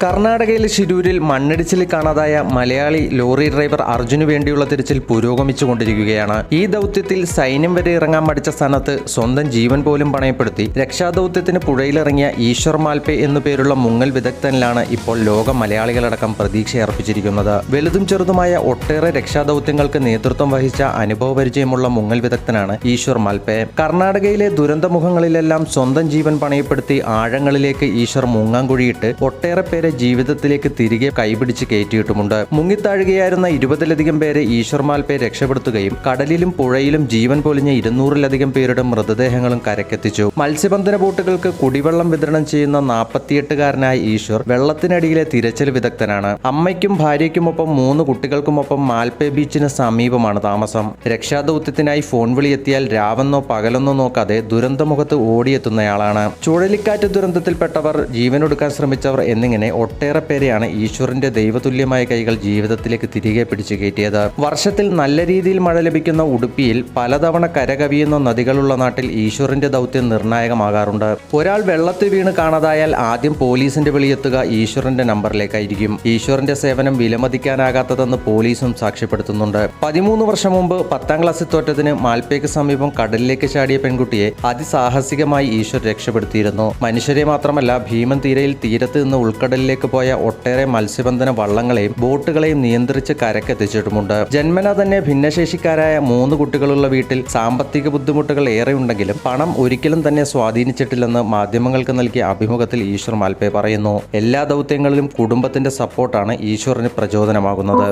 കർണാടകയിലെ ഷിരൂരിൽ മണ്ണിടിച്ചിലിൽ കാണാതായ മലയാളി ലോറി ഡ്രൈവർ അർജുനു വേണ്ടിയുള്ള തിരച്ചിൽ പുരോഗമിച്ചുകൊണ്ടിരിക്കുകയാണ്. ഈ ദൗത്യത്തിൽ സൈന്യം വരെ ഇറങ്ങാൻ മടിച്ച സ്ഥാനത്ത് സ്വന്തം ജീവൻ പോലും പണയപ്പെടുത്തി രക്ഷാദൗത്യത്തിന് പുഴയിലിറങ്ങിയ ഈശ്വർ മാൽപേ എന്നു പേരുള്ള മുങ്ങൽ വിദഗ്ധനിലാണ് ഇപ്പോൾ ലോക മലയാളികളടക്കം പ്രതീക്ഷയർപ്പിച്ചിരിക്കുന്നത്. വലുതും ചെറുതുമായ ഒട്ടേറെ രക്ഷാദൗത്യങ്ങൾക്ക് നേതൃത്വം വഹിച്ച അനുഭവപരിചയമുള്ള മുങ്ങൽ വിദഗ്ധനാണ് ഈശ്വർ മാൽപേ. കർണാടകയിലെ ദുരന്തമുഖങ്ങളിലെല്ലാം സ്വന്തം ജീവൻ പണയപ്പെടുത്തി ആഴങ്ങളിലേക്ക് ഈശ്വർ മുങ്ങാങ്കുഴിയിട്ട് ഒട്ടേറെ പേരെ ജീവിതത്തിലേക്ക് തിരികെ കൈപിടിച്ച് കയറ്റിയിട്ടുമുണ്ട്. മുങ്ങിത്താഴുകയായിരുന്ന 20-ലധികം പേരെ ഈശ്വർ മാൽപേ രക്ഷപ്പെടുത്തുകയും കടലിലും പുഴയിലും ജീവൻ പൊലിഞ്ഞ 200-ലധികം പേരുടെ മൃതദേഹങ്ങളും കരക്കെത്തിച്ചു. മത്സ്യബന്ധന ബോട്ടുകൾക്ക് കുടിവെള്ളം വിതരണം ചെയ്യുന്ന 48-കാരനായ ഈശ്വർ വെള്ളത്തിനടിയിലെ തിരച്ചിൽ വിദഗ്ധനാണ്. അമ്മയ്ക്കും ഭാര്യയ്ക്കുമൊപ്പം 3 കുട്ടികൾക്കുമൊപ്പം മാൽപേ ബീച്ചിന് സമീപമാണ് താമസം. രക്ഷാദൗത്യത്തിനായി ഫോൺ വിളിയെത്തിയാൽ രാവെന്നോ പകലെന്നോ നോക്കാതെ ദുരന്തമുഖത്ത് ഓടിയെത്തുന്നയാളാണ്. ചുഴലിക്കാറ്റ് ദുരന്തത്തിൽപ്പെട്ടവർ, ജീവനൊടുക്കാൻ ശ്രമിച്ചവർ എന്നിങ്ങനെ ഒട്ടേറെ പേരെയാണ് ഈശ്വറിന്റെ ദൈവതുല്യമായ കൈകൾ ജീവിതത്തിലേക്ക് തിരികെ പിടിച്ചു കയറ്റിയത്. വർഷത്തിൽ നല്ല രീതിയിൽ മഴ ലഭിക്കുന്ന ഉടുപ്പിയിൽ പലതവണ കരകവിയുന്ന നദികളുള്ള നാട്ടിൽ ഈശ്വറിന്റെ ദൗത്യം നിർണായകമാകാറുണ്ട്. ഒരാൾ വെള്ളത്തിൽ വീണ് കാണാതായാൽ ആദ്യം പോലീസിന്റെ വിളിയെത്തുക ഈശ്വറിന്റെ നമ്പറിലേക്കായിരിക്കും. ഈശ്വറിന്റെ സേവനം വിലമതിക്കാനാകാത്തതെന്ന് പോലീസും സാക്ഷ്യപ്പെടുത്തുന്നുണ്ട്. 13 വർഷം മുമ്പ് 10ാം ക്ലാസ്സിൽ തോറ്റതിന് മാൽപേക്ക് സമീപം കടലിലേക്ക് ചാടിയ പെൺകുട്ടിയെ അതിസാഹസികമായി ഈശ്വർ രക്ഷപ്പെടുത്തിയിരുന്നു. മനുഷ്യരെ മാത്രമല്ല, ഭീമൻ തീരയിൽ തീരത്ത് നിന്ന് ഉൾക്കടലിലേക്ക് പോയ ഒട്ടേറെ മത്സ്യബന്ധന വള്ളങ്ങളെയും ബോട്ടുകളെയും നിയന്ത്രിച്ച് കരക്കെത്തിച്ചിട്ടുമുണ്ട്. ജന്മന തന്നെ ഭിന്നശേഷിക്കാരായ 3 കുട്ടികളുള്ള വീട്ടിൽ സാമ്പത്തിക ബുദ്ധിമുട്ടുകൾ ഏറെയുണ്ടെങ്കിലും പണം ഒരിക്കലും തന്നെ സ്വാധീനിച്ചിട്ടില്ലെന്ന് മാധ്യമങ്ങൾക്ക് നൽകിയ അഭിമുഖത്തിൽ ഈശ്വർ മാൽപേ പറയുന്നു. എല്ലാ ദൗത്യങ്ങളിലും കുടുംബത്തിന്റെ സപ്പോർട്ടാണ് ഈശ്വറിന് പ്രചോദനമാകുന്നത്.